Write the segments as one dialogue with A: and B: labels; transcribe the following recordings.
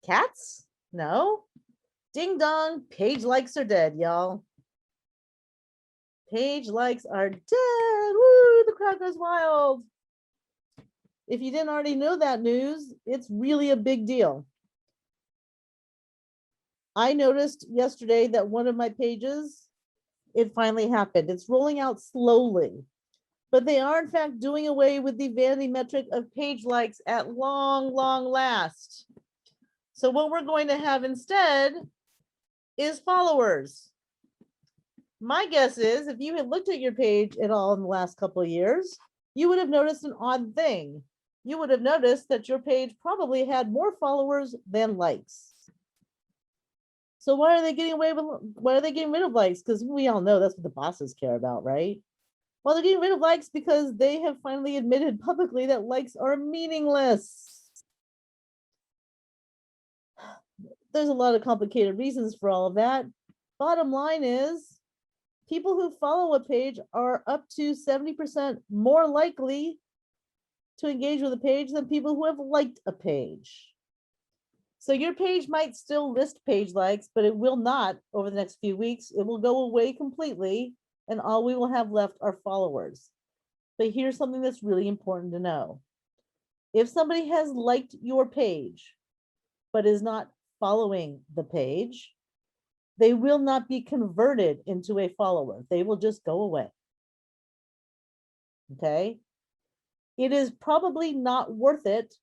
A: Cats? No. Ding dong, page likes are dead, y'all. Page likes are dead. Woo, the crowd goes wild. If you didn't already know that news, it's really a big deal. I noticed yesterday that one of my pages, it finally happened. It's rolling out slowly, but they are in fact doing away with the vanity metric of page likes at long last. So what we're going to have instead is followers. My guess is if you had looked at your page at all in the last couple of years, you would have noticed an odd thing. You would have noticed that your page probably had more followers than likes. So why are they getting rid of likes? Because we all know that's what the bosses care about, right? Well, they're getting rid of likes because they have finally admitted publicly that likes are meaningless. There's a lot of complicated reasons for all of that. Bottom line is, people who follow a page are up to 70% more likely to engage with a page than people who have liked a page. So your page might still list page likes, but it will not over the next few weeks. It will go away completely, and all we will have left are followers. But here's something that's really important to know. If somebody has liked your page, but is not following the page, they will not be converted into a follower. They will just go away. Okay. It is probably not worth it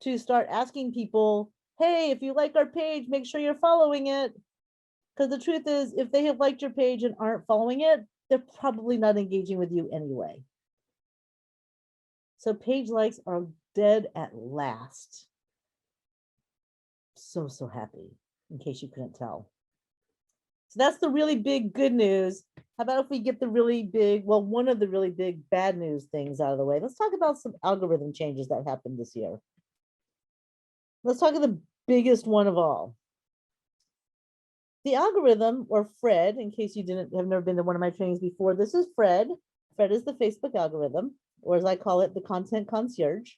A: to start asking people, hey, if you like our page, make sure you're following it. Because the truth is, if they have liked your page and aren't following it, they're probably not engaging with you anyway. So page likes are dead at last. So happy, in case you couldn't tell. So that's the really big good news. How about if we get the really big, well, one of the really big bad news things out of the way? Let's talk about some algorithm changes that happened this year. Let's talk about the biggest one of all. The algorithm, or Fred, in case you have never been to one of my trainings before, this is Fred. Fred is the Facebook algorithm, or as I call it, the content concierge.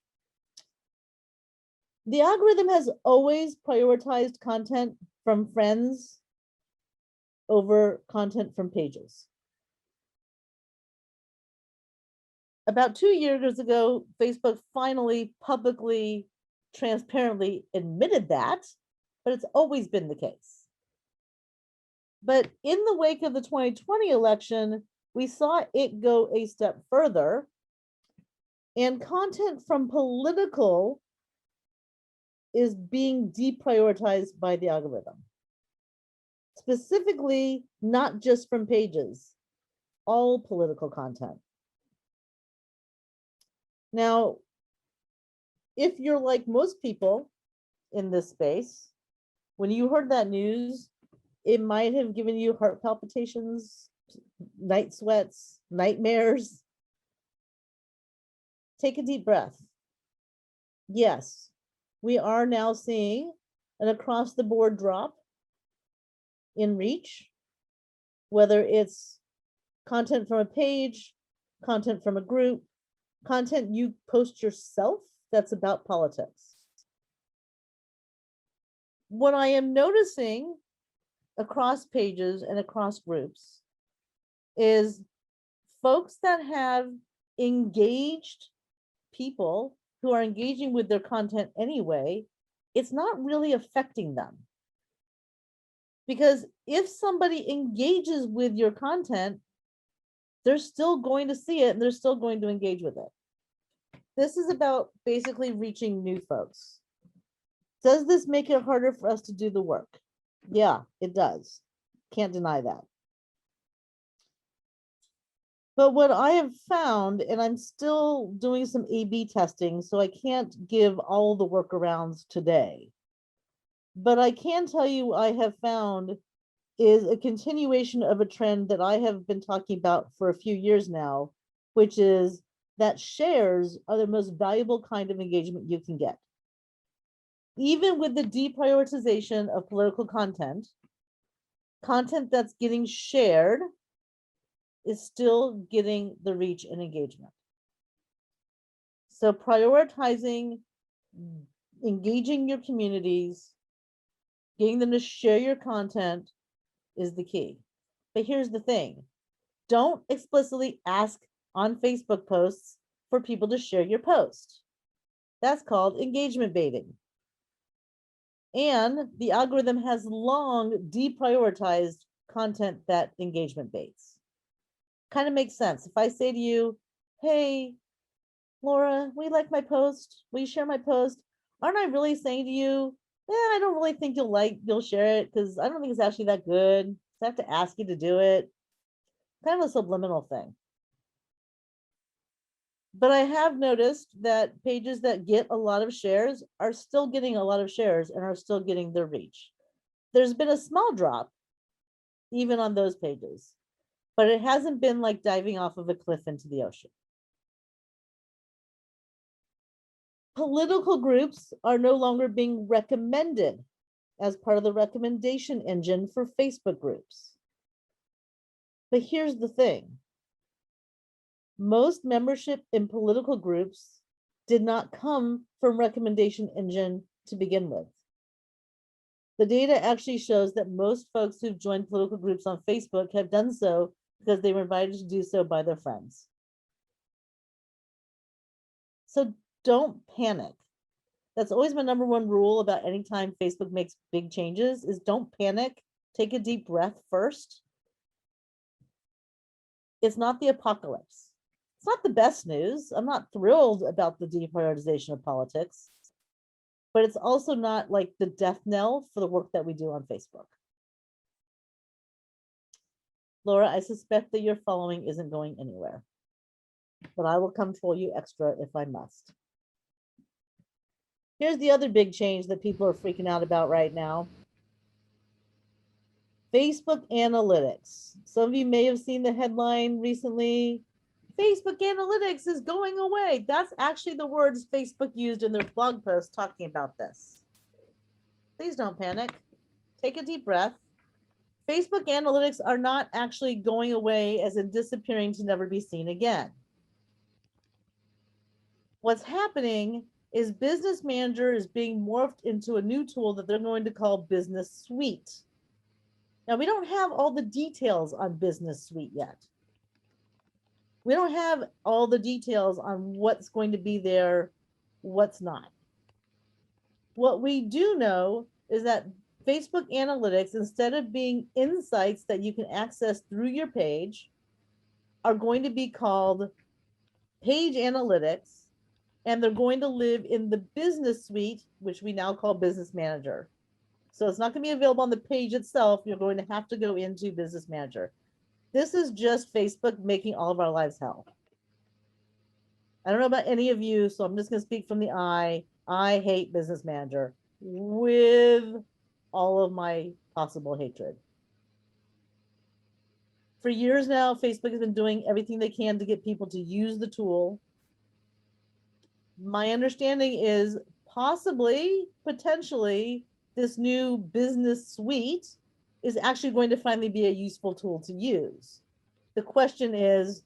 A: The algorithm has always prioritized content from friends over content from pages. About 2 years ago, Facebook finally publicly, transparently admitted that, but it's always been the case. But in the wake of the 2020 election, we saw it go a step further, and content from political is being deprioritized by the algorithm. Specifically, not just from pages, all political content. Now, if you're like most people in this space, when you heard that news, it might have given you heart palpitations, night sweats, nightmares. Take a deep breath. Yes, we are now seeing an across the board drop in reach, whether it's content from a page, content from a group, content you post yourself that's about politics. What I am noticing across pages and across groups is folks that have engaged people who are engaging with their content anyway, it's not really affecting them. Because if somebody engages with your content, they're still going to see it and they're still going to engage with it. This is about basically reaching new folks. Does this make it harder for us to do the work? Yeah, it does. Can't deny that. But what I have found, and I'm still doing some A/B testing, so I can't give all the workarounds today. But I can tell you I have found is a continuation of a trend that I have been talking about for a few years now, which is that shares are the most valuable kind of engagement you can get. Even with the deprioritization of political content, content that's getting shared is still getting the reach and engagement. So prioritizing engaging your communities Getting them to share your content is the key. But here's the thing. Don't explicitly ask on Facebook posts for people to share your post. That's called engagement baiting. And the algorithm has long deprioritized content that engagement baits. Kind of makes sense. If I say to you, hey, Laura, will you like my post? Will you share my post? Aren't I really saying to you, yeah, I don't really think you'll share it because I don't think it's actually that good. I have to ask you to do it. Kind of a subliminal thing. But I have noticed that pages that get a lot of shares are still getting a lot of shares and are still getting their reach. There's been a small drop even on those pages, but it hasn't been like diving off of a cliff into the ocean. Political groups are no longer being recommended as part of the recommendation engine for Facebook groups. But here's the thing. Most membership in political groups did not come from recommendation engine to begin with. The data actually shows that most folks who've joined political groups on Facebook have done so because they were invited to do so by their friends. So don't panic. That's always my number one rule about any time Facebook makes big changes is don't panic. Take a deep breath first. It's not the apocalypse. It's not the best news. I'm not thrilled about the deprioritization of politics, but it's also not like the death knell for the work that we do on Facebook. Laura, I suspect that your following isn't going anywhere, but I will come for you extra if I must. Here's the other big change that people are freaking out about right now. Facebook analytics. Some of you may have seen the headline recently. Facebook analytics is going away. That's actually the words Facebook used in their blog post talking about this. Please don't panic. Take a deep breath. Facebook analytics are not actually going away as in disappearing to never be seen again. What's happening is Business Manager is being morphed into a new tool that they're going to call Business Suite. Now, we don't have all the details on Business Suite yet. We don't have all the details on what's going to be there, what's not. What we do know is that Facebook Analytics, instead of being insights that you can access through your page, are going to be called Page Analytics, and they're going to live in the Business Suite, which we now call Business Manager. So it's not going to be available on the page itself. You're going to have to go into Business Manager. This is just Facebook making all of our lives hell. I don't know about any of you, so I'm just going to speak from the I. I hate Business Manager with all of my possible hatred. For years now, Facebook has been doing everything they can to get people to use the tool. My understanding is possibly, potentially, this new Business Suite is actually going to finally be a useful tool to use. The question is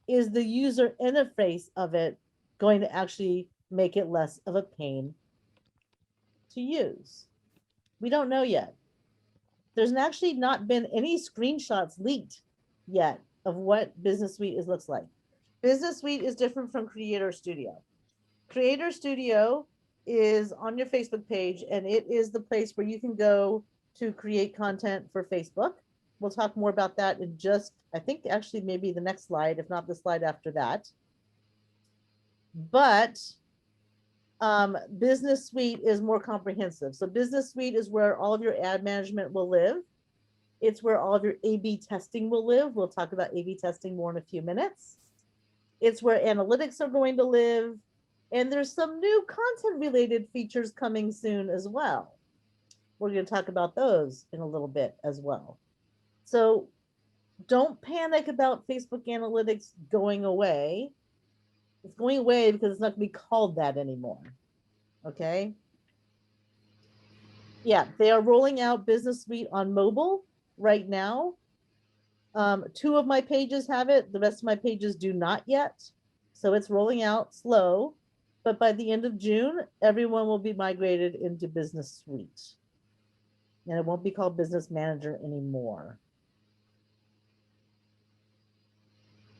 A: the user interface of it going to actually make it less of a pain to use? We don't know yet. There's actually not been any screenshots leaked yet of what Business Suite looks like. Business Suite is different from Creator Studio. Creator Studio is on your Facebook page, and it is the place where you can go to create content for Facebook. We'll talk more about that in just, I think actually maybe the next slide, if not the slide after that. But Business Suite is more comprehensive. So Business Suite is where all of your ad management will live. It's where all of your A/B testing will live. We'll talk about A/B testing more in a few minutes. It's where analytics are going to live. And there's some new content related features coming soon as well. We're going to talk about those in a little bit as well. So don't panic about Facebook analytics going away. It's going away because it's not going to be called that anymore. Okay. Yeah, they are rolling out Business Suite on mobile right now. 2 of my pages have it. The rest of my pages do not yet. So it's rolling out slow. But by the end of June, everyone will be migrated into Business Suite. and it won't be called Business Manager anymore.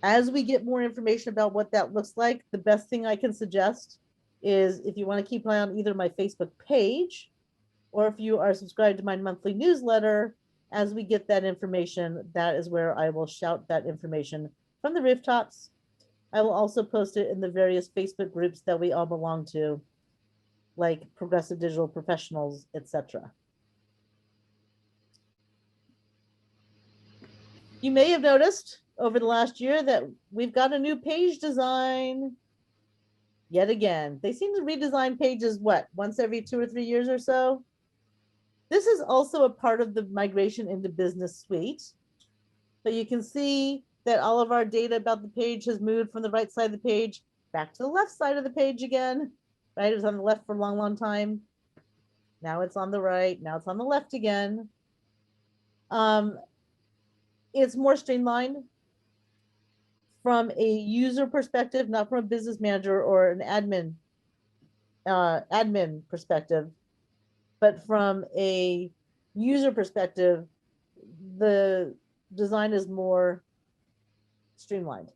A: As we get more information about what that looks like, the best thing I can suggest is if you want to keep an eye on either my Facebook page or if you are subscribed to my monthly newsletter, as we get that information, that is where I will shout that information from the rooftops. I will also post it in the various Facebook groups that we all belong to, like Progressive Digital Professionals, etc. You may have noticed over the last year that we've got a new page design. Yet again, they seem to redesign pages, what, once every 2 or 3 years or so? This is also a part of the migration into Business Suite. But you can see that all of our data about the page has moved from the right side of the page back to the left side of the page again, right? It was on the left for a long, long time. Now it's on the right. Now it's on the left again. It's more streamlined from a user perspective, not from a business manager or an admin perspective, but from a user perspective, the design is more streamlined.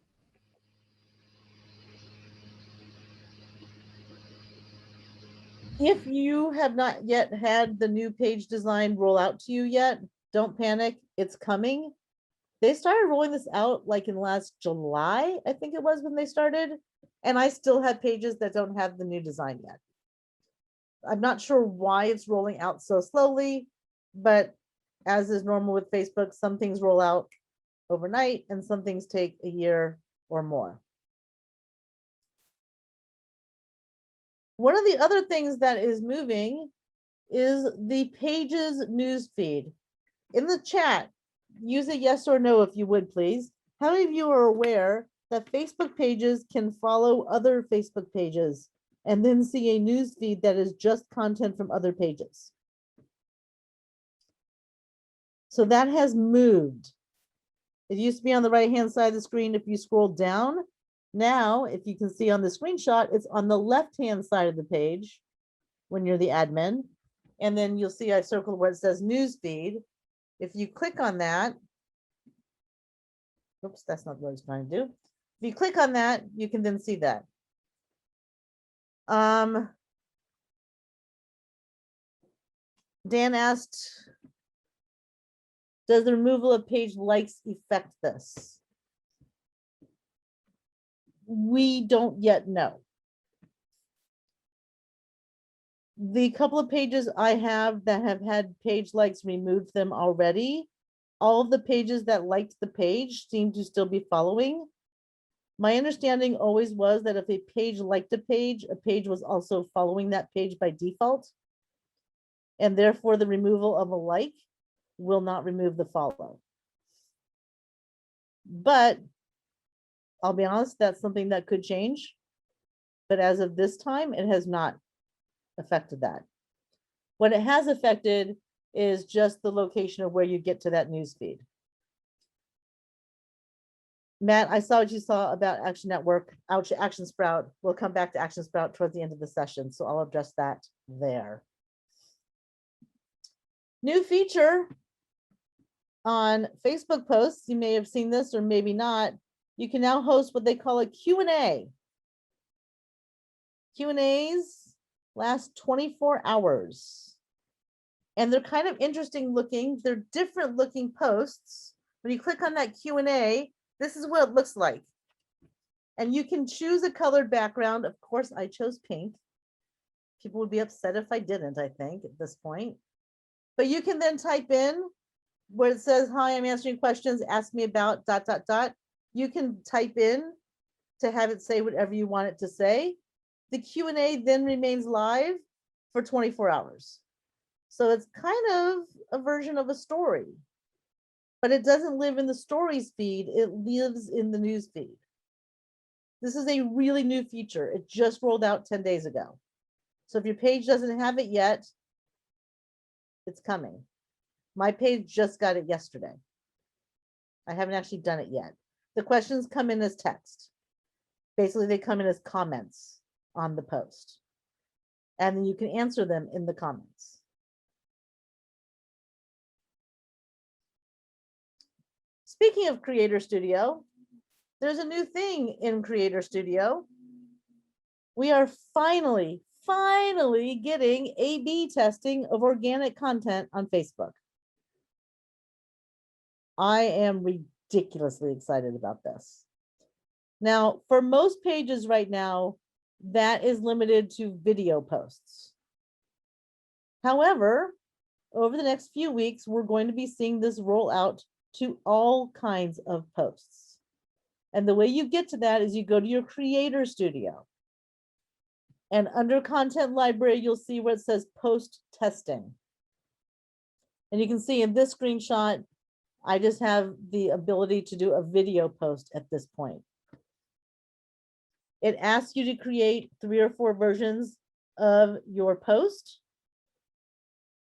A: If you have not yet had the new page design roll out to you yet, don't panic, it's coming. They started rolling this out like in last July, I think it was when they started, and I still have pages that don't have the new design yet. I'm not sure why it's rolling out so slowly, but as is normal with Facebook, some things roll out overnight and some things take a year or more. One of the other things that is moving is the Pages newsfeed. In the chat, use a yes or no if you would, please. How many of you are aware that Facebook pages can follow other Facebook pages and then see a news feed that is just content from other pages? So that has moved. It used to be on the right-hand side of the screen. If you scroll down, now, if you can see on the screenshot, it's on the left-hand side of the page when you're the admin. And then you'll see I circled where it says news feed. If you click on that, oops, that's not what I was trying to do. If you click on that, you can then see that. Dan asked, does the removal of page likes affect this? We don't yet know. The couple of pages I have that have had page likes removed them already. All of the pages that liked the page seem to still be following. My understanding always was that if a page liked a page was also following that page by default. And therefore the removal of a like will not remove the follow. But I'll be honest, that's something that could change. But as of this time, it has not affected that. What it has affected is just the location of where you get to that news feed. Matt, I saw what you saw about Action Network, Action Sprout. We'll come back to Action Sprout towards the end of the session, so I'll address that there. New feature on Facebook posts, you may have seen this or maybe not. You can now host what they call a Q&A. Q&As last 24 hours. And they're kind of interesting looking. They're different looking posts. When you click on that Q&A, this is what it looks like. And you can choose a colored background. Of course, I chose pink. People would be upset if I didn't, I think, at this point. But you can then type in where it says, hi, I'm answering questions, ask me about ... You can type in to have it say whatever you want it to say. The Q&A then remains live for 24 hours. So it's kind of a version of a story, but it doesn't live in the stories feed. It lives in the news feed. This is a really new feature. It just rolled out 10 days ago. So if your page doesn't have it yet, it's coming. My page just got it yesterday. I haven't actually done it yet. The questions come in as text. Basically, they come in as comments on the post. And then you can answer them in the comments. Speaking of Creator Studio, there's a new thing in Creator Studio. We are finally getting A/B testing of organic content on Facebook. I am ridiculously excited about this. Now, for most pages right now, that is limited to video posts. However, over the next few weeks, we're going to be seeing this roll out to all kinds of posts. And the way you get to that is you go to your Creator Studio. And under Content Library, you'll see where it says Post Testing. And you can see in this screenshot, I just have the ability to do a video post at this point. It asks you to create 3 or 4 versions of your post.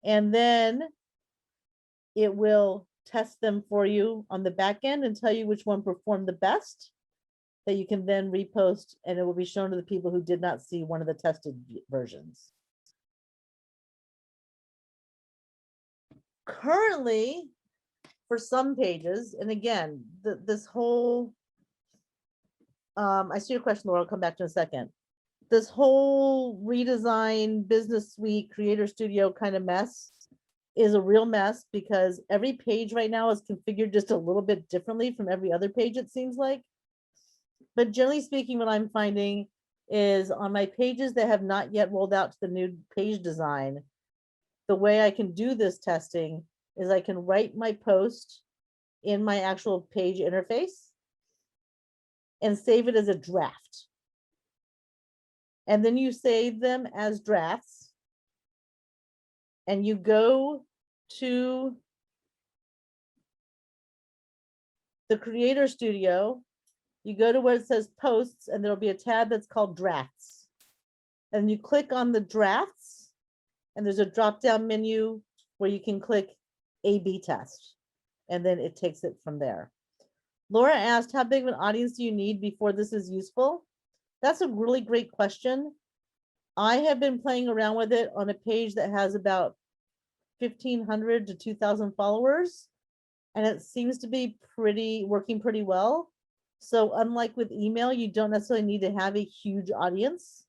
A: And then it will test them for you on the back end and tell you which one performed the best, that you can then repost, and it will be shown to the people who did not see one of the tested versions. Currently, for some pages, and again, this whole, I see your question, Laura, I'll come back to in a second. This whole redesign, Business Suite, Creator Studio kind of mess is a real mess, because every page right now is configured just a little bit differently from every other page, it seems like. But generally speaking, what I'm finding is on my pages that have not yet rolled out to the new page design, the way I can do this testing is I can write my post in my actual page interface and save it as a draft. And then you save them as drafts, and you go to the Creator Studio, you go to where it says posts, and there'll be a tab that's called drafts. And you click on the drafts, and there's a drop-down menu where you can click A/B test, and then it takes it from there. Laura asked, how big of an audience do you need before this is useful? That's a really great question. I have been playing around with it on a page that has about 1,500 to 2,000 followers, and it seems to be working pretty well. So unlike with email, you don't necessarily need to have a huge audience.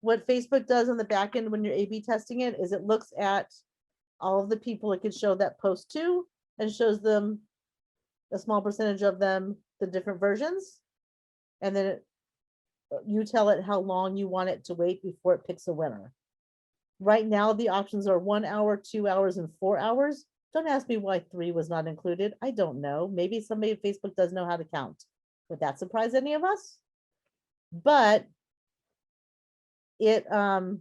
A: What Facebook does on the back end when you're A/B testing it is it looks at all of the people it could show that post to and shows them a small percentage of them, the different versions. And then you tell it how long you want it to wait before it picks a winner. Right now, the options are 1 hour, 2 hours, and 4 hours. Don't ask me why 3 was not included. I don't know. Maybe somebody at Facebook does know how to count. Would that surprise any of us? But it, oh,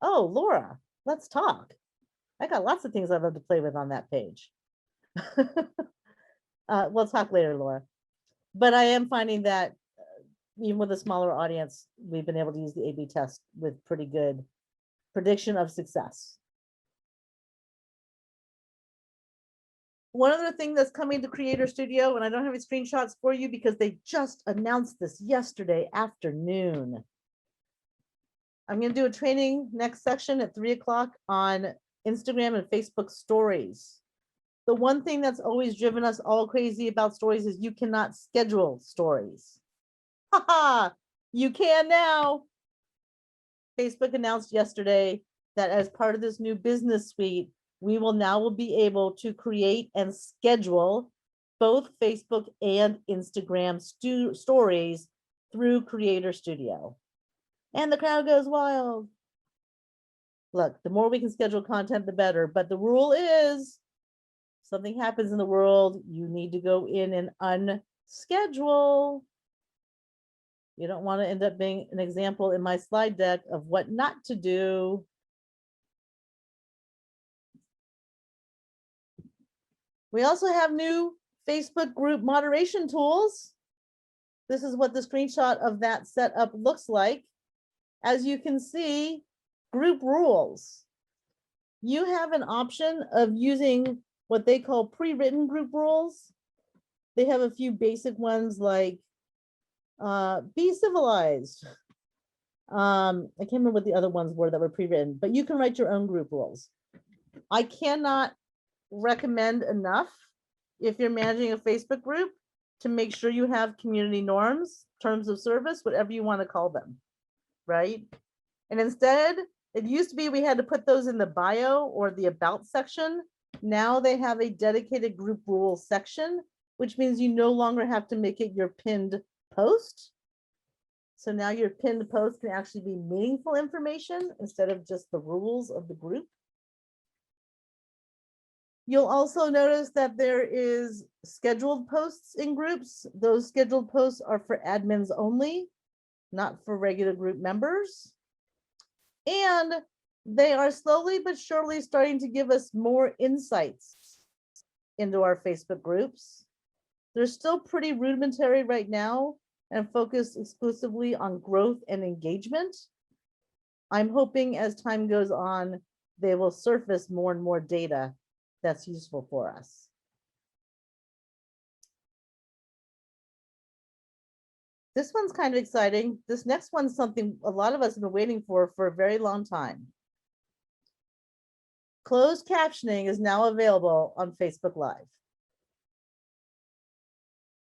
A: Laura, let's talk. I got lots of things I'd love to play with on that page. We'll talk later, Laura. But I am finding that even with a smaller audience, we've been able to use the A/B test with pretty good prediction of success. One other thing that's coming to Creator Studio, and I don't have any screenshots for you because they just announced this yesterday afternoon. I'm going to do a training next section at 3 o'clock on Instagram and Facebook stories. The one thing that's always driven us all crazy about stories is you cannot schedule stories. Haha, you can now. Facebook announced yesterday that as part of this new Business Suite, we will now be able to create and schedule both Facebook and Instagram stories through Creator Studio. And the crowd goes wild. Look, the more we can schedule content, the better. But the rule is, something happens in the world, you need to go in and unschedule. You don't want to end up being an example in my slide deck of what not to do. We also have new Facebook group moderation tools. This is what the screenshot of that setup looks like. As you can see, group rules. You have an option of using what they call pre-written group rules. They have a few basic ones like be civilized. I can't remember what the other ones were that were pre-written, but you can write your own group rules. I cannot recommend enough if you're managing a Facebook group, to make sure you have community norms, terms of service, whatever you want to call them, right? And instead, it used to be we had to put those in the bio or the about section. Now they have a dedicated group rules section, which means you no longer have to make it your pinned post. So now your pinned post can actually be meaningful information instead of just the rules of the group. You'll also notice that there is scheduled posts in groups. Those scheduled posts are for admins only, not for regular group members. And they are slowly but surely starting to give us more insights into our Facebook groups. They're still pretty rudimentary right now and focused exclusively on growth and engagement. I'm hoping as time goes on, they will surface more and more data that's useful for us. This one's kind of exciting. This next one's something a lot of us have been waiting for a very long time. Closed captioning is now available on Facebook Live.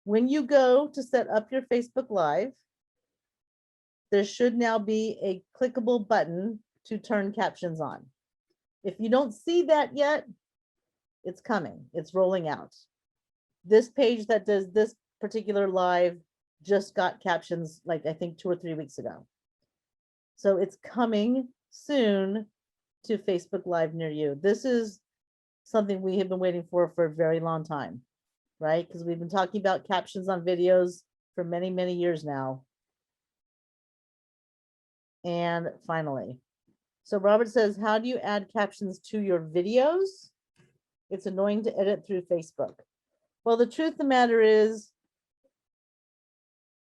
A: When you go to set up your Facebook Live, there should now be a clickable button to turn captions on. If you don't see that yet, it's coming, it's rolling out. This page that does this particular live just got captions like I think 2 or 3 weeks ago. So it's coming soon to Facebook Live near you. This is something we have been waiting for a very long time, right? Because we've been talking about captions on videos for many, many years now. And finally, so Robert says, how do you add captions to your videos? It's annoying to edit through Facebook. Well, the truth of the matter is,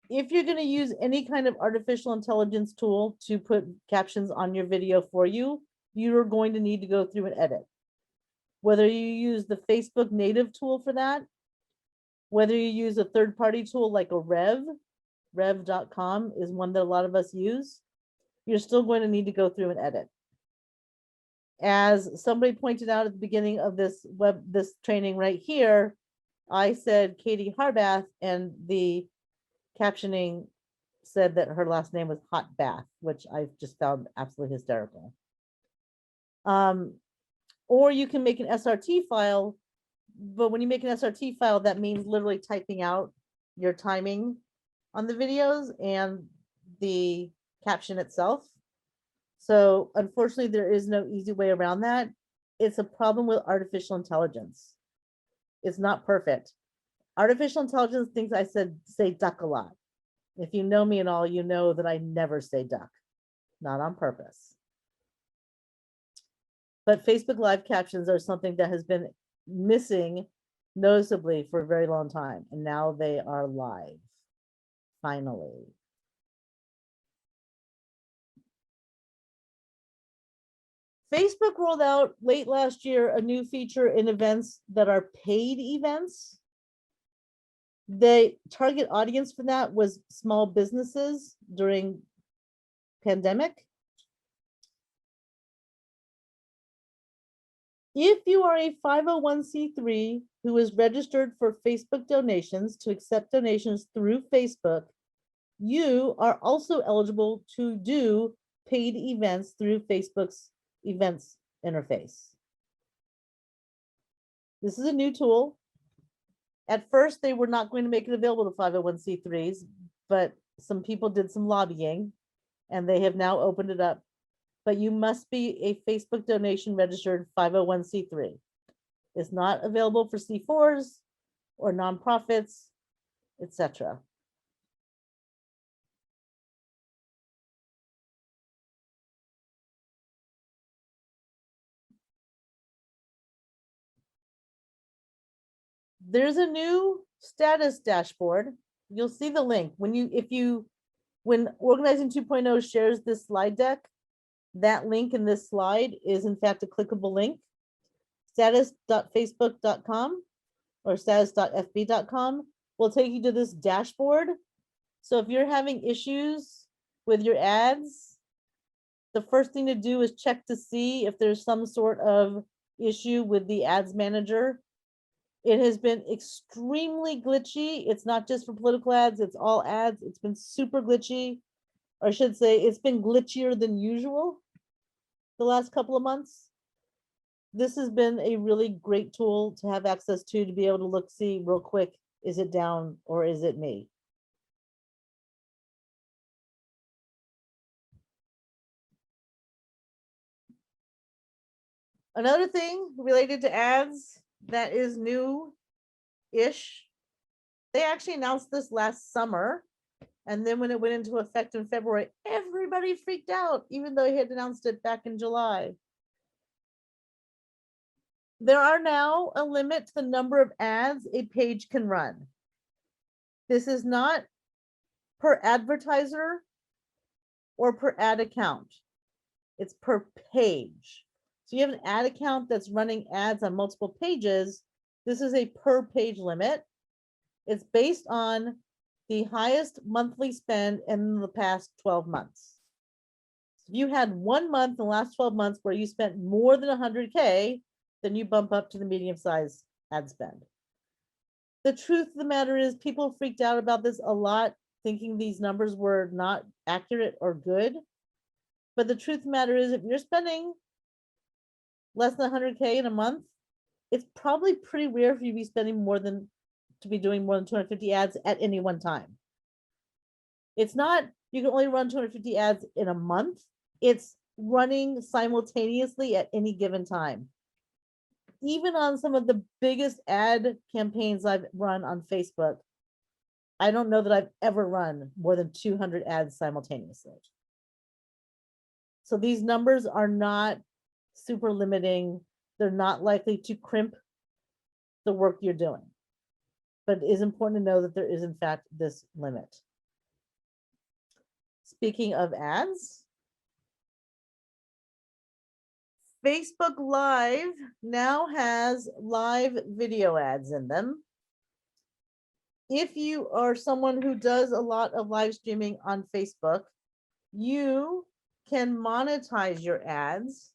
A: if you're going to use any kind of artificial intelligence tool to put captions on your video for you, you're going to need to go through and edit. Whether you use the Facebook native tool for that, whether you use a third-party tool like a rev.com is one that a lot of us use, you're still going to need to go through and edit. As somebody pointed out at the beginning of this training right here, I said Katie Harbath, and the captioning said that her last name was Hot Bath, which I just found absolutely hysterical. Or you can make an SRT file, but when you make an SRT file, that means literally typing out your timing on the videos and the caption itself. So unfortunately, there is no easy way around that. It's a problem with artificial intelligence. It's not perfect. Artificial intelligence thinks I say duck a lot. If you know me at all, you know that I never say duck, not on purpose. But Facebook Live captions are something that has been missing noticeably for a very long time, and now they are live, finally. Facebook rolled out late last year a new feature in events that are paid events. The target audience for that was small businesses during pandemic. If you are a 501c3 who is registered for Facebook donations to accept donations through Facebook, you are also eligible to do paid events through Facebook's events interface. This is a new tool. At first, they were not going to make it available to 501c3s, but some people did some lobbying, and they have now opened it up. But you must be a Facebook donation registered 501c3. It's not available for C4s or nonprofits, etc. There's a new status dashboard. You'll see the link when Organizing 2.0 shares this slide deck. That link in this slide is in fact a clickable link, status.facebook.com or status.fb.com will take you to this dashboard. So if you're having issues with your ads, the first thing to do is check to see if there's some sort of issue with the ads manager It has been extremely glitchy. It's not just for political ads, it's all ads. It's been super glitchy. Or I should say, it's been glitchier than usual the last couple of months. This has been a really great tool to have access to be able to look, see real quick, is it down or is it me? Another thing related to ads that is new-ish, they actually announced this last summer. And then when it went into effect in February, everybody freaked out, even though he had announced it back in July. There are now a limit to the number of ads a page can run. This is not per advertiser or per ad account. It's per page. So you have an ad account that's running ads on multiple pages. This is a per page limit. It's based on the highest monthly spend in the past 12 months. If you had 1 month in the last 12 months where you spent more than 100K, then you bump up to the medium size ad spend. The truth of the matter is people freaked out about this a lot, thinking these numbers were not accurate or good. But the truth of the matter is if you're spending less than 100K in a month, it's probably pretty rare for you to be spending more than, to be doing more than 250 ads at any one time. It's not, you can only run 250 ads in a month. It's running simultaneously at any given time. Even on some of the biggest ad campaigns I've run on Facebook, I don't know that I've ever run more than 200 ads simultaneously. So these numbers are not super limiting. They're not likely to crimp the work you're doing. But it is important to know that there is in fact this limit. Speaking of ads, Facebook Live now has live video ads in them. If you are someone who does a lot of live streaming on Facebook, you can monetize your ads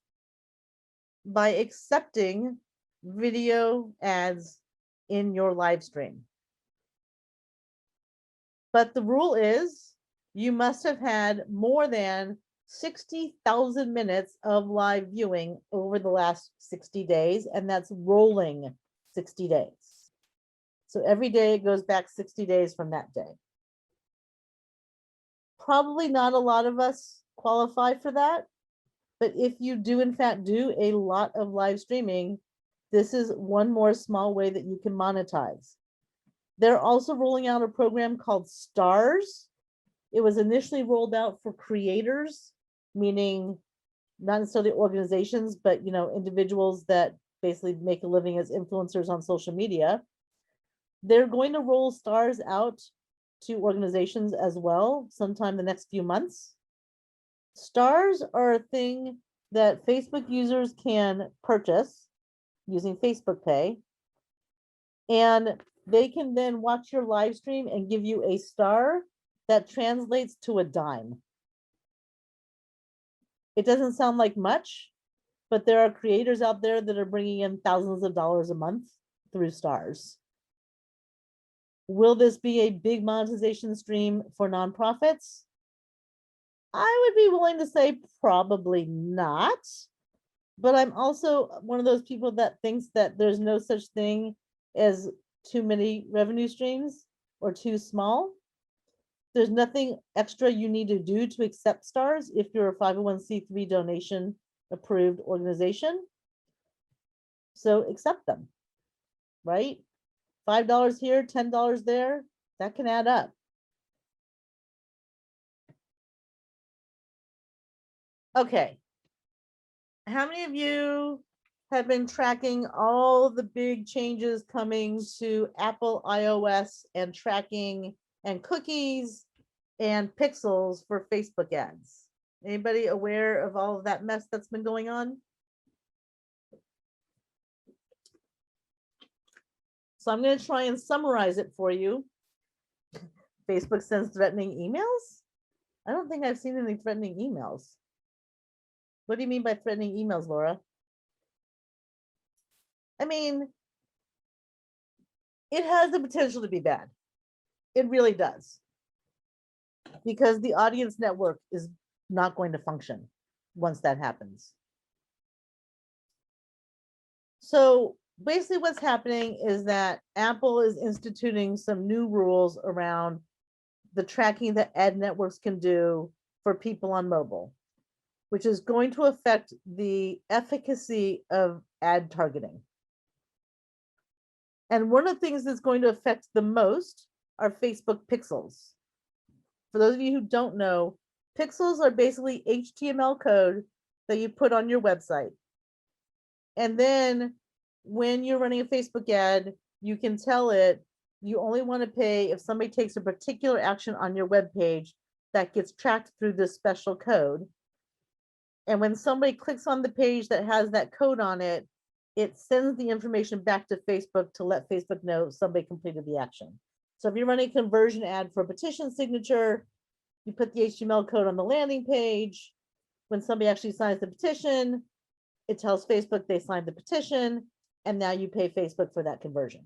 A: by accepting video ads in your live stream. But the rule is you must have had more than 60,000 minutes of live viewing over the last 60 days, and that's rolling 60 days. So every day it goes back 60 days from that day. Probably not a lot of us qualify for that, but if you do in fact do a lot of live streaming, this is one more small way that you can monetize. They're also rolling out a program called Stars. It was initially rolled out for creators, meaning not necessarily organizations, but individuals that basically make a living as influencers on social media. They're going to roll Stars out to organizations as well sometime the next few months. Stars are a thing that Facebook users can purchase using Facebook Pay, and they can then watch your live stream and give you a star that translates to a dime. It doesn't sound like much, but there are creators out there that are bringing in thousands of dollars a month through Stars. Will this be a big monetization stream for nonprofits? I would be willing to say probably not, but I'm also one of those people that thinks that there's no such thing as too many revenue streams or too small. There's nothing extra you need to do to accept Stars if you're a 501c3 donation approved organization. So accept them, right? $5 here, $10 there, that can add up. Okay. How many of you have been tracking all the big changes coming to Apple iOS and tracking and cookies and pixels for Facebook ads? Anybody aware of all of that mess that's been going on? So I'm going to try and summarize it for you. Facebook sends threatening emails? I don't think I've seen any threatening emails. What do you mean by threatening emails, Laura? I mean, It has the potential to be bad. It really does. Because the audience network is not going to function once that happens. So basically what's happening is that Apple is instituting some new rules around the tracking that ad networks can do for people on mobile, which is going to affect the efficacy of ad targeting. And one of the things that's going to affect the most are Facebook pixels. For those of you who don't know, pixels are basically HTML code that you put on your website. And then when you're running a Facebook ad, you can tell it you only want to pay if somebody takes a particular action on your web page that gets tracked through this special code. And when somebody clicks on the page that has that code on it, it sends the information back to Facebook to let Facebook know somebody completed the action. So if you're running a conversion ad for a petition signature, you put the HTML code on the landing page. When somebody actually signs the petition, it tells Facebook they signed the petition, and now you pay Facebook for that conversion.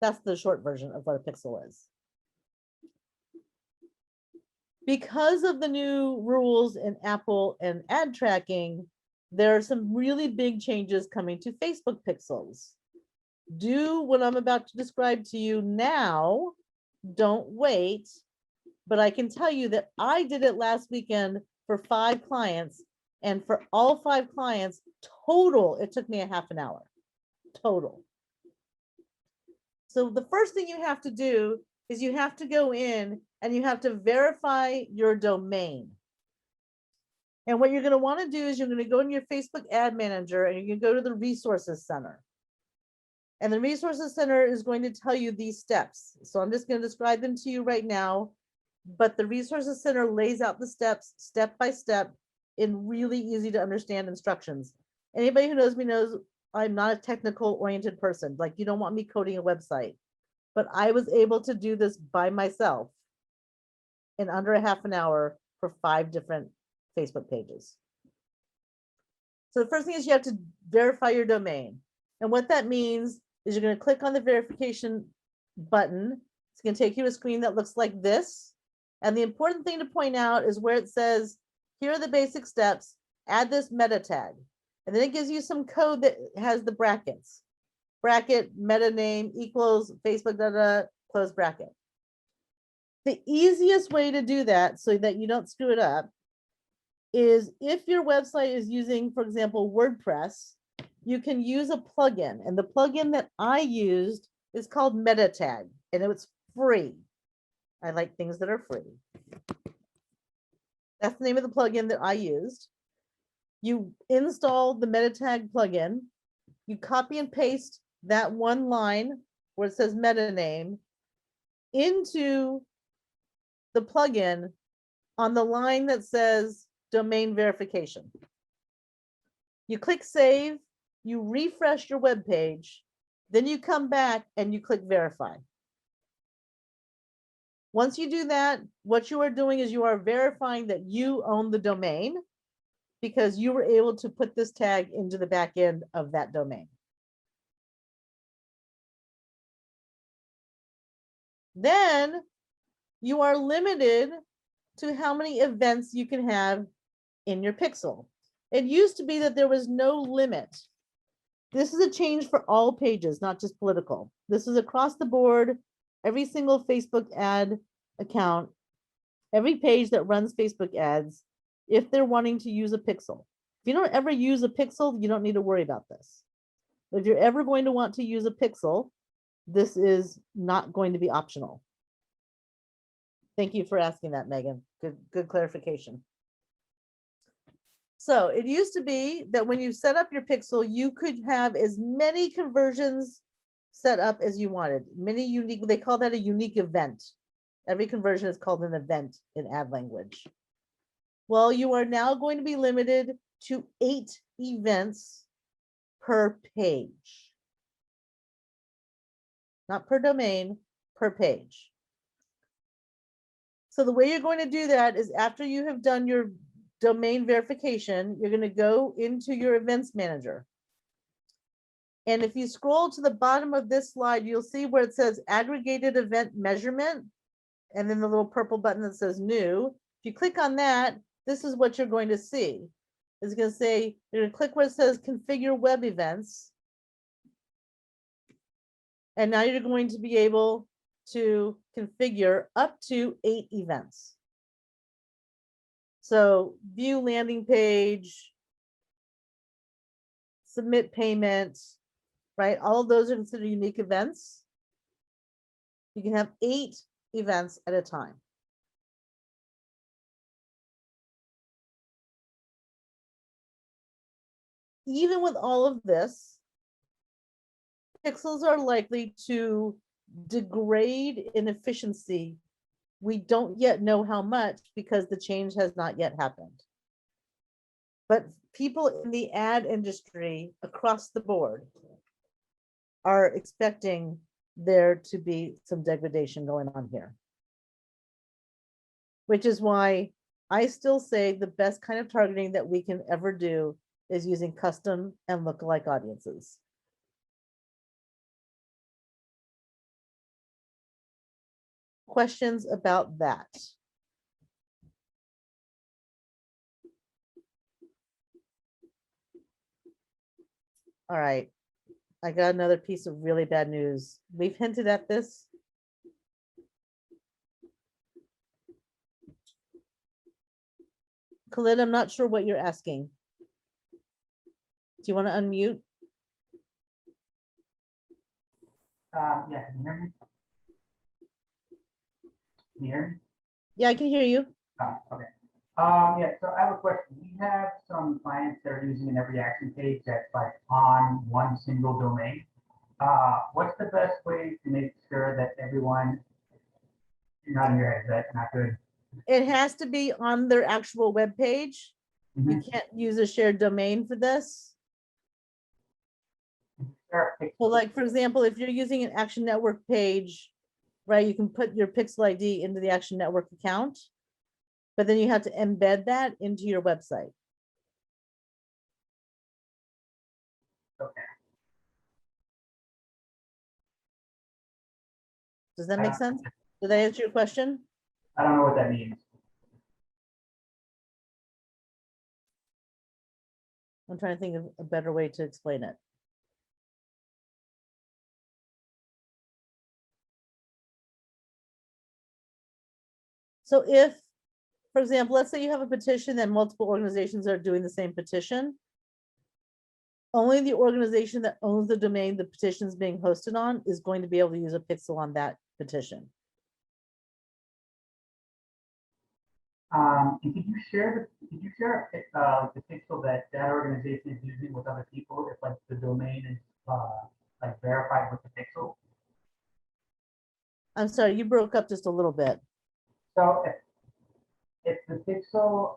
A: That's the short version of what a pixel is. Because of the new rules in Apple and ad tracking, there are some really big changes coming to Facebook pixels. Do what I'm about to describe to you now. Don't wait. But I can tell you that I did it last weekend for 5 clients. And for all 5 clients total, it took me a half an hour total. So the first thing you have to do is you have to go in and you have to verify your domain. And what you're going to want to do is you're going to go in your Facebook ad manager and you can go to the resources center. And the resources center is going to tell you these steps. So I'm just going to describe them to you right now. But the resources center lays out the steps step by step in really easy to understand instructions. Anybody who knows me knows I'm not a technical oriented person. Like, you don't want me coding a website, but I was able to do this by myself in under a half an hour for 5 different Facebook pages. So the first thing is you have to verify your domain. And what that means is you're going to click on the verification button. It's going to take you to a screen that looks like this. And the important thing to point out is where it says, here are the basic steps, add this meta tag. And then it gives you some code that has the brackets. Bracket, meta name equals Facebook, close bracket. The easiest way to do that so that you don't screw it up is if your website is using, for example, WordPress, you can use a plugin. And the plugin that I used is called Meta Tag, and it was free. I like things that are free. That's the name of the plugin that I used. You install the Meta Tag plugin, you copy and paste that one line where it says meta name into the plugin on the line that says domain verification. You click save, you refresh your web page, then you come back and you click verify. Once you do that, what you are doing is you are verifying that you own the domain because you were able to put this tag into the back end of that domain. Then you are limited to how many events you can have in your pixel. It used to be that there was no limit. This is a change for all pages, not just political. This is across the board, every single Facebook ad account, every page that runs Facebook ads, if they're wanting to use a pixel. If you don't ever use a pixel, you don't need to worry about this. But if you're ever going to want to use a pixel, this is not going to be optional. Thank you for asking that, Megan. Good clarification. So it used to be that when you set up your pixel, you could have as many conversions set up as you wanted. Many unique, they call that a unique event. Every conversion is called an event in ad language. Well, you are now going to be limited to 8 events per page. Not per domain, per page. So the way you're going to do that is after you have done your domain verification, you're going to go into your events manager. And if you scroll to the bottom of this slide, you'll see where it says aggregated event measurement, and then the little purple button that says new. If you click on that, this is what you're going to see. It's going to say, you're going to click where it says configure web events. And now you're going to be able to configure up to 8 events. So view landing page, submit payment, right? All of those are considered unique events. You can have 8 events at a time. Even with all of this, pixels are likely to degrade in efficiency. We don't yet know how much because the change has not yet happened. But people in the ad industry across the board are expecting there to be some degradation going on here. Which is why I still say the best kind of targeting that we can ever do is using custom and lookalike audiences. Questions about that? All right, I got another piece of really bad news. We've hinted at this. Khalid, I'm not sure what you're asking. Do you want to unmute?
B: Yeah, can you hear me? Can you hear me?
A: Yeah, I can hear you.
B: Okay. Yeah, so I have a question. We have some clients that are using an every action page that's like on one single domain. What's the best way to make sure that everyone, you're nodding your head, that's not good.
A: It has to be on their actual web page. You
B: Mhm.
A: can't use a shared domain for this.
B: Sure.
A: So like, for example, if you're using an Action Network page, right, you can put your Pixel ID into the Action Network account, but then you have to embed that into your website.
B: Okay.
A: Does that make sense? Did I answer your question?
B: I don't know what that means.
A: I'm trying to think of a better way to explain it. So if, for example, let's say you have a petition and multiple organizations are doing the same petition, only the organization that owns the domain the petition is being hosted on is going to be able to use a pixel on that petition.
B: And could you share the pixel that that organization is using with other people if like the domain is like verified with the pixel?
A: I'm sorry, you broke up just a little bit.
B: So if the pixel,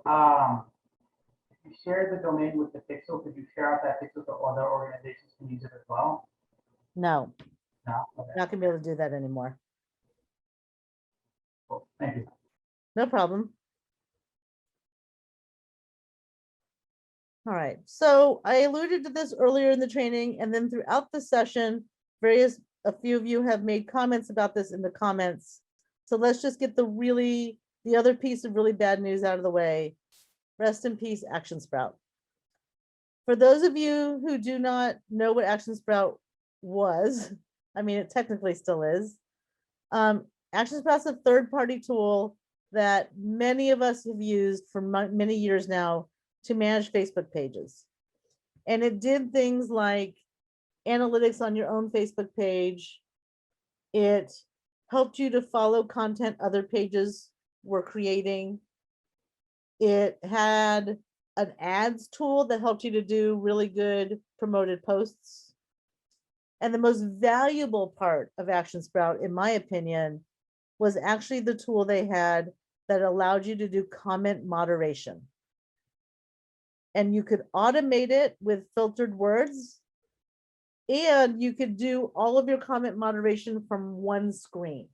B: if you share the domain with the pixel, could you share out that pixel so other organizations can use it as well?
A: No,
B: No? Okay,
A: not gonna be able to do that anymore.
B: cool. Thank you.
A: No problem. All right, so I alluded to this earlier in the training, and then throughout the session, a few of you have made comments about this in the comments. So let's just get the other piece of really bad news out of the way. Rest in peace, Action Sprout. For those of you who do not know what Action Sprout was, I mean, it technically still is. Action Sprout's a third-party tool that many of us have used for many years now to manage Facebook pages. And it did things like analytics on your own Facebook page. It helped you to follow content other pages were creating. It had an ads tool that helped you to do really good promoted posts. And the most valuable part of Action Sprout, in my opinion, was actually the tool they had that allowed you to do comment moderation. And you could automate it with filtered words, and you could do all of your comment moderation from one screen.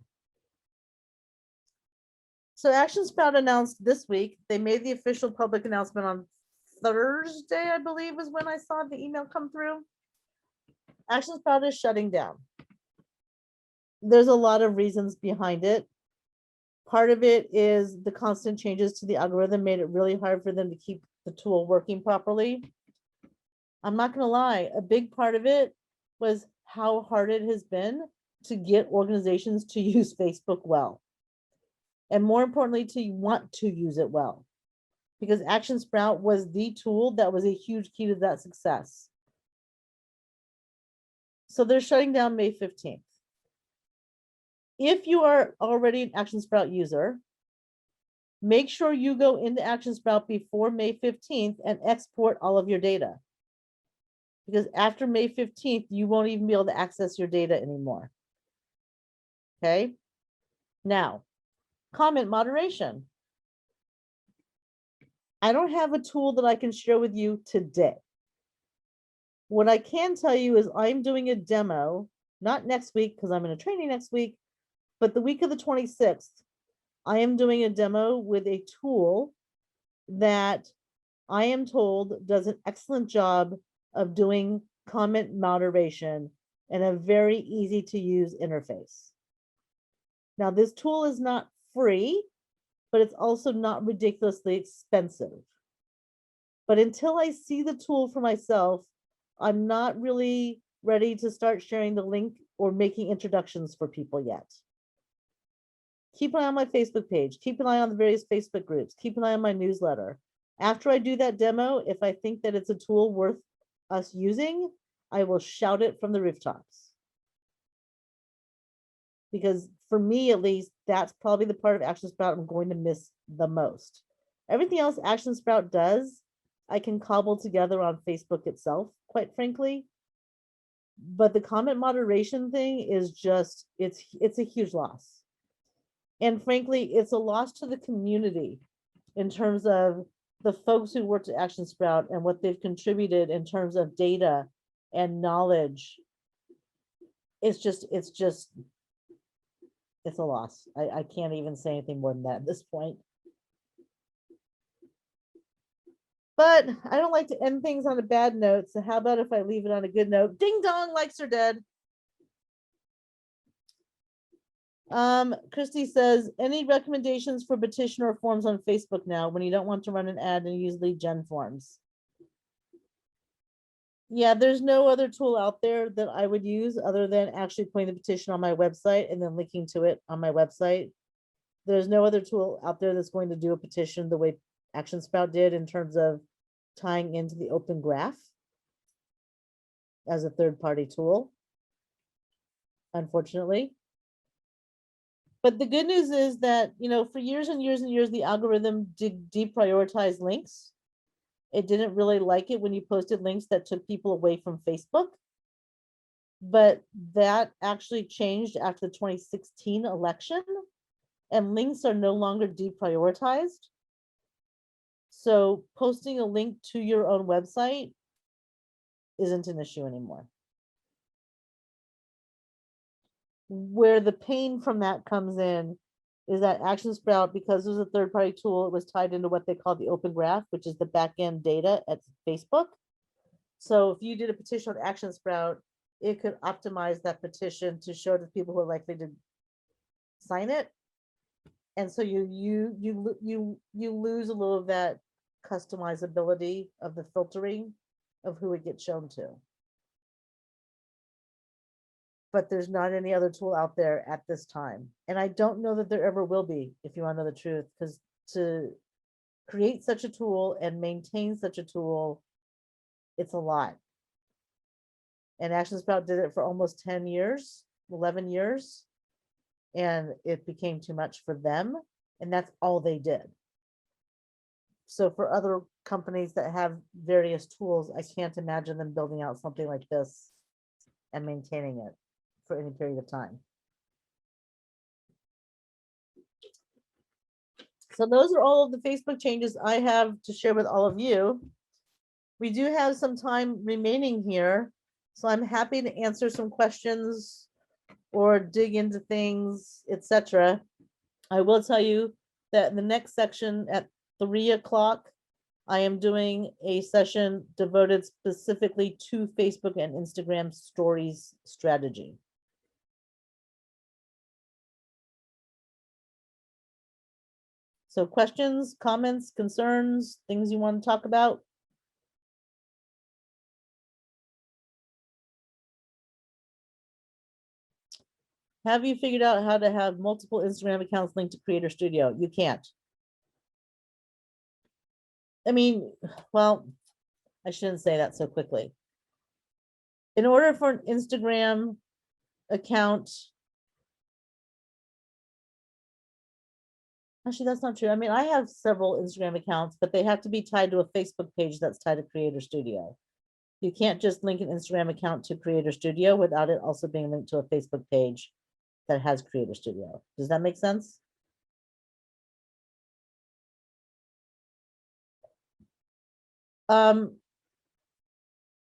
A: So Action Sprout announced this week, they made the official public announcement on Thursday, I believe was when I saw the email come through. Action Sprout is shutting down. There's a lot of reasons behind it. Part of it is the constant changes to the algorithm made it really hard for them to keep the tool working properly. I'm not gonna lie, a big part of it was how hard it has been to get organizations to use Facebook well. And more importantly, to want to use it well. Because Action Sprout was the tool that was a huge key to that success. So they're shutting down May 15th. If you are already an Action Sprout user, make sure you go into Action Sprout before May 15th and export all of your data. Because after May 15th, you won't even be able to access your data anymore. Okay. Now, comment moderation. I don't have a tool that I can share with you today. What I can tell you is I'm doing a demo, not next week because I'm in a training next week, but the week of the 26th, I am doing a demo with a tool that I am told does an excellent job of doing comment moderation in a very easy to use interface. Now, this tool is not free, but it's also not ridiculously expensive. But until I see the tool for myself, I'm not really ready to start sharing the link or making introductions for people yet. Keep an eye on my Facebook page. Keep an eye on the various Facebook groups. Keep an eye on my newsletter. After I do that demo, if I think that it's a tool worth us using, I will shout it from the rooftops. Because for me, at least, that's probably the part of Action Sprout I'm going to miss the most. Everything else Action Sprout does, I can cobble together on Facebook itself, quite frankly. But the comment moderation thing is just, it's a huge loss. And frankly, it's a loss to the community in terms of the folks who worked at Action Sprout and what they've contributed in terms of data and knowledge. It's a loss. I can't even say anything more than that at this point. But I don't like to end things on a bad note. So how about if I leave it on a good note? Ding dong, likes are dead. Christy says, any recommendations for petition or forms on Facebook now when you don't want to run an ad and use lead gen forms? Yeah, there's no other tool out there that I would use other than actually putting the petition on my website and then linking to it on my website. There's no other tool out there that's going to do a petition the way Action Sprout did in terms of tying into the Open Graph as a third-party tool, unfortunately. But the good news is that, you know, for years and years and years, the algorithm did deprioritize links. It didn't really like it when you posted links that took people away from Facebook. But that actually changed after the 2016 election, and links are no longer deprioritized. So posting a link to your own website isn't an issue anymore. Where the pain from that comes in is that Action Sprout, because it was a third-party tool, it was tied into what they call the Open Graph, which is the back-end data at Facebook. So if you did a petition with Action Sprout, it could optimize that petition to show to people who are likely to sign it. And so you lose a little of that customizability of the filtering of who it gets shown to. But there's not any other tool out there at this time. And I don't know that there ever will be, if you want to know the truth, because to create such a tool and maintain such a tool, it's a lot. And Action Sprout did it for almost 10 years, 11 years, and it became too much for them. And that's all they did. So for other companies that have various tools, I can't imagine them building out something like this and maintaining it for any period of time. So those are all of the Facebook changes I have to share with all of you. We do have some time remaining here, so I'm happy to answer some questions or dig into things, etc. I will tell you that in the next section at 3 o'clock, I am doing a session devoted specifically to Facebook and Instagram stories strategy. So questions, comments, concerns, things you want to talk about? Have you figured out how to have multiple Instagram accounts linked to Creator Studio? You can't. I mean, well, I shouldn't say that so quickly. In order for an Instagram account, actually, that's not true. I mean, I have several Instagram accounts, but they have to be tied to a Facebook page that's tied to Creator Studio. You can't just link an Instagram account to Creator Studio without it also being linked to a Facebook page that has Creator Studio. Does that make sense?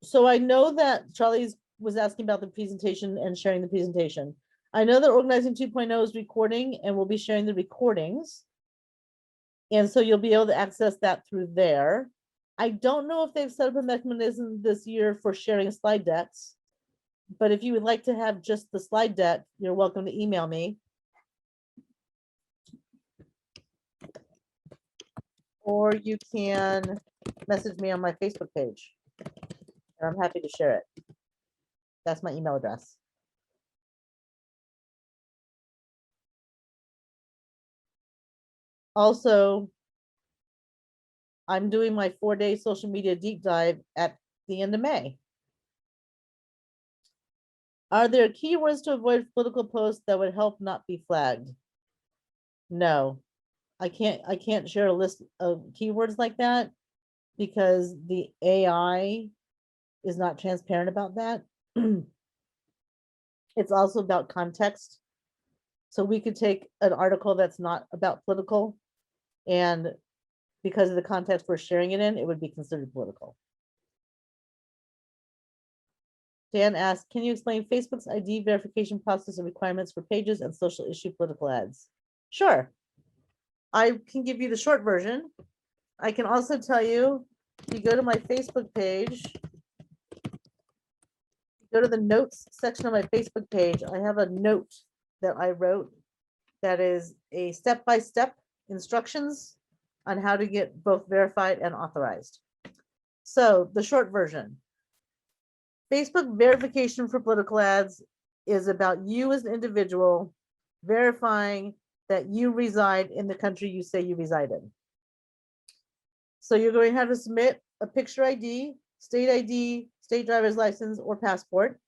A: So I know that Charlie was asking about the presentation and sharing the presentation. I know that Organizing 2.0 is recording and we'll be sharing the recordings. And so you'll be able to access that through there. I don't know if they've set up a mechanism this year for sharing slide decks, but if you would like to have just the slide deck, you're welcome to email me. Or you can message me on my Facebook page. And I'm happy to share it. That's my email address. Also, I'm doing my 4-day social media deep dive at the end of May. Are there keywords to avoid political posts that would help not be flagged? No, I can't share a list of keywords like that because the AI is not transparent about that. It's also about context. So we could take an article that's not about political, and because of the context we're sharing it in, it would be considered political. Dan asked, can you explain Facebook's ID verification process and requirements for pages and social issue political ads? Sure. I can give you the short version. I can also tell you, if you go to my Facebook page, go to the notes section of my Facebook page, I have a note that I wrote that is a step-by-step instructions on how to get both verified and authorized. So the short version, Facebook verification for political ads is about you as an individual verifying that you reside in the country you say you reside in. So you're going to have to submit a picture ID, state driver's license, or passport.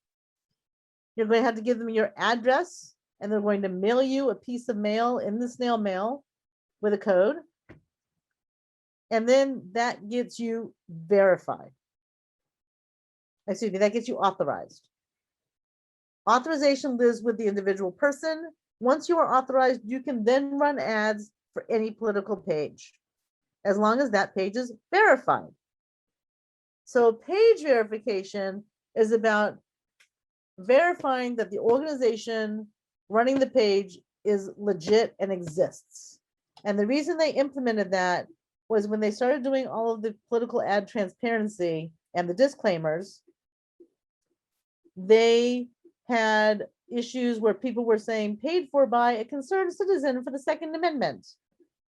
A: You're going to have to give them your address, and they're going to mail you a piece of mail in the snail mail with a code. And then that gets you verified. Excuse me, that gets you authorized. Authorization lives with the individual person. Once you are authorized, you can then run ads for any political page, as long as that page is verified. So page verification is about verifying that the organization running the page is legit and exists. And the reason they implemented that was when they started doing all of the political ad transparency and the disclaimers, they had issues where people were saying paid for by a concerned citizen for the Second Amendment,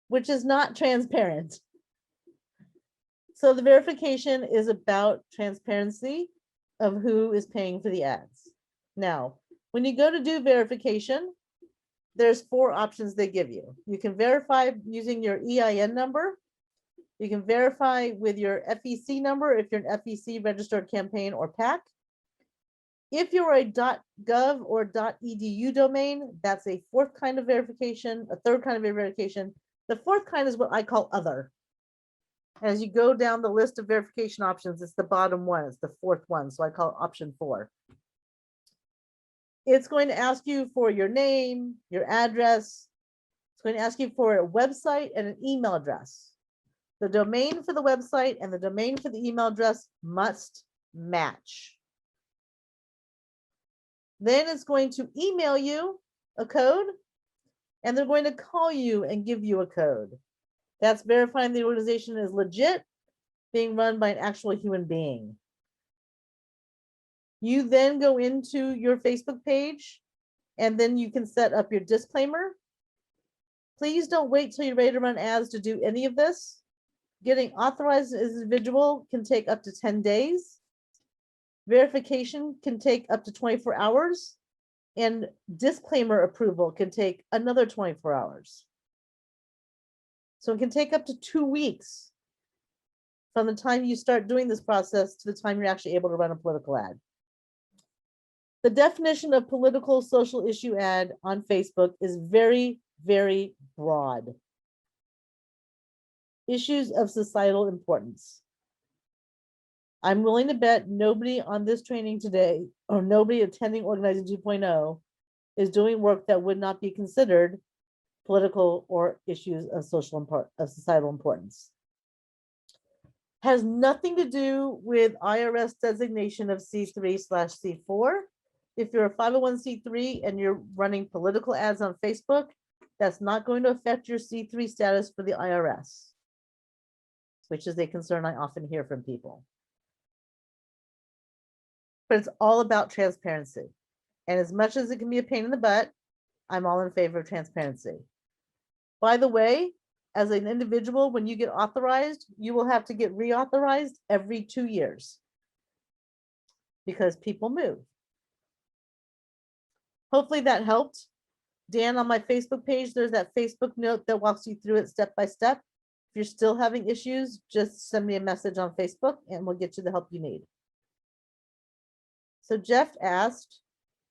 A: which is not transparent. So the verification is about transparency of who is paying for the ads. Now, when you go to do verification, there's 4 options they give you. You can verify using your EIN number. You can verify with your FEC number if you're an FEC registered campaign or PAC. If you're a .gov or .edu domain, that's a 4th kind of verification, a 3rd kind of verification. The 4th kind is what I call other. As you go down the list of verification options, it's the bottom one, it's the 4th one, so I call it option 4. It's going to ask you for your name, your address. It's going to ask you for a website and an email address. The domain for the website and the domain for the email address must match. Then it's going to email you a code, and they're going to call you and give you a code. That's verifying the organization is legit being run by an actual human being. You then go into your Facebook page and then you can set up your disclaimer. Please don't wait till you're ready to run ads to do any of this. Getting authorized as an individual can take up to 10 days. Verification can take up to 24 hours. And disclaimer approval can take another 24 hours. So it can take up to 2 weeks from the time you start doing this process to the time you're actually able to run a political ad. The definition of political social issue ad on Facebook is very, very broad. Issues of societal importance. I'm willing to bet nobody on this training today, or nobody attending Organizing 2.0, is doing work that would not be considered political or issues of societal importance. Has nothing to do with IRS designation of C3/C4. If you're a 501c3 and you're running political ads on Facebook, that's not going to affect your C3 status for the IRS, which is a concern I often hear from people. But it's all about transparency. And as much as it can be a pain in the butt, I'm all in favor of transparency. By the way, as an individual, when you get authorized, you will have to get reauthorized every 2 years because people move. Hopefully that helped. Dan, on my Facebook page, there's that Facebook note that walks you through it step by step. If you're still having issues, just send me a message on Facebook and we'll get you the help you need. So Jeff asked,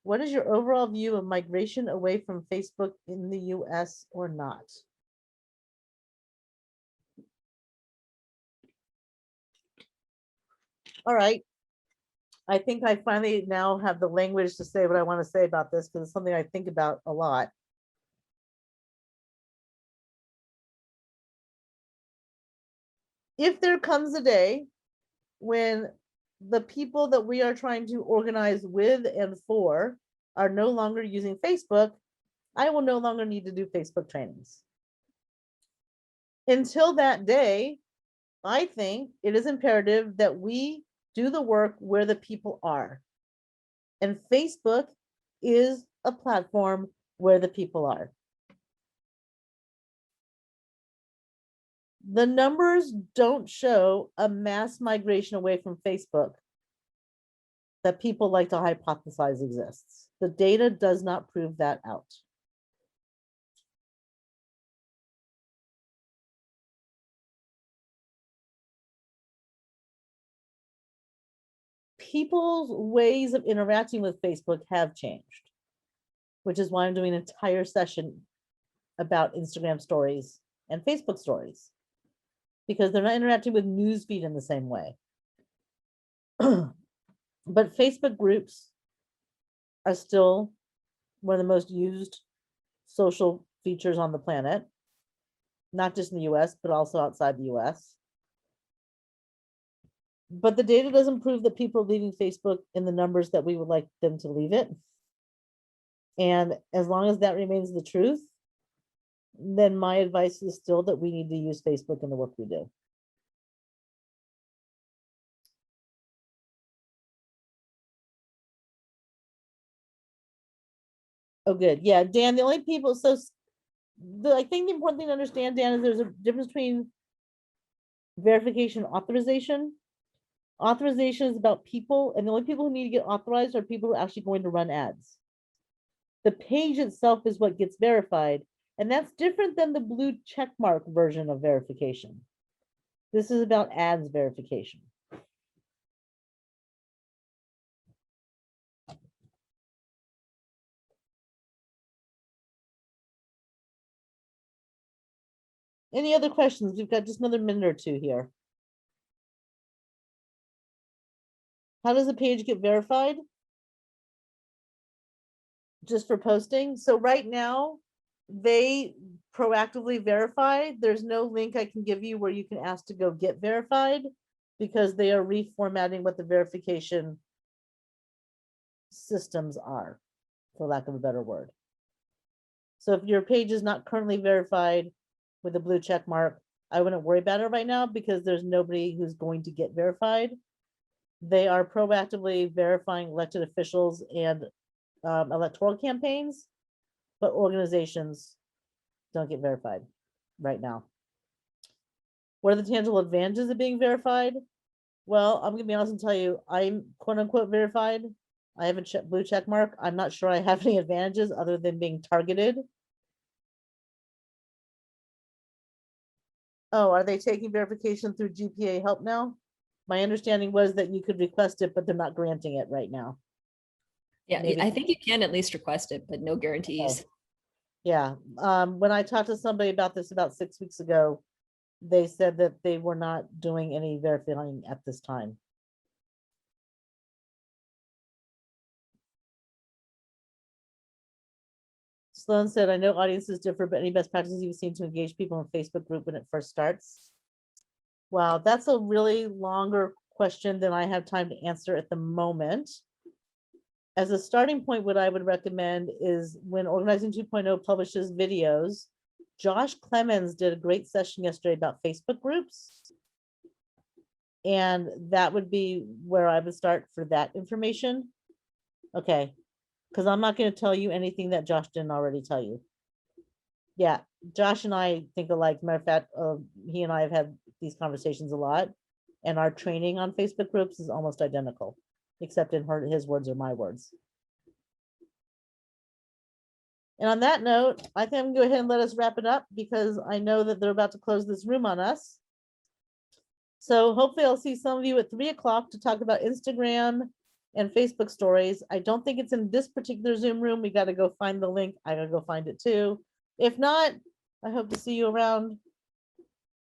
A: what is your overall view of migration away from Facebook in the US or not? All right. I think I finally now have the language to say what I want to say about this because it's something I think about a lot. If there comes a day when the people that we are trying to organize with and for are no longer using Facebook, I will no longer need to do Facebook trainings. Until that day, I think it is imperative that we do the work where the people are. And Facebook is a platform where the people are. The numbers don't show a mass migration away from Facebook that people like to hypothesize exists. The data does not prove that out. People's ways of interacting with Facebook have changed, which is why I'm doing an entire session about Instagram stories and Facebook stories, because they're not interacting with newsfeed in the same way. But Facebook groups are still one of the most used social features on the planet, not just in the US, but also outside the US. But the data doesn't prove that people are leaving Facebook in the numbers that we would like them to leave it. And as long as that remains the truth, then my advice is still that we need to use Facebook in the work we do. Oh, good. Yeah, Dan, the only people, so I think the important thing to understand, Dan, is there's a difference between verification and authorization. Authorization is about people, and the only people who need to get authorized are people who are actually going to run ads. The page itself is what gets verified, and that's different than the blue check mark version of verification. This is about ads verification. Any other questions? We've got just another minute or two here. How does a page get verified? Just for posting. So right now, they proactively verify. There's no link I can give you where you can ask to go get verified because they are reformatting what the verification systems are, for lack of a better word. So if your page is not currently verified with a blue check mark, I wouldn't worry about it right now because there's nobody who's going to get verified. They are proactively verifying elected officials and electoral campaigns, but organizations don't get verified right now. What are the tangible advantages of being verified? Well, I'm gonna be honest and tell you, I'm quote unquote verified. I have a blue check mark. I'm not sure I have any advantages other than being targeted. Oh, are they taking verification through GPA help now? My understanding was that you could request it, but they're not granting it right now.
C: Yeah,
A: Maybe.
C: I think you can at least request it, but no guarantees.
A: Okay. Yeah, when I talked to somebody about this about 6 weeks ago, they said that they were not doing any verifying at this time. Sloan said, I know audiences differ, but any best practices you've seen to engage people in Facebook group when it first starts? Wow, that's a really longer question than I have time to answer at the moment. As a starting point, what I would recommend is when Organizing 2.0 publishes videos, Josh Clemens did a great session yesterday about Facebook groups. And that would be where I would start for that information. Okay, because I'm not going to tell you anything that Josh didn't already tell you. Yeah, Josh and I think alike. Matter of fact, he and I have had these conversations a lot, and our training on Facebook groups is almost identical, except in his words or my words. And on that note, I think I'm gonna go ahead and let us wrap it up because I know that they're about to close this room on us. So hopefully I'll see some of you at 3 o'clock to talk about Instagram and Facebook stories. I don't think it's in this particular Zoom room. We got to go find the link. I gotta go find it too. If not, I hope to see you around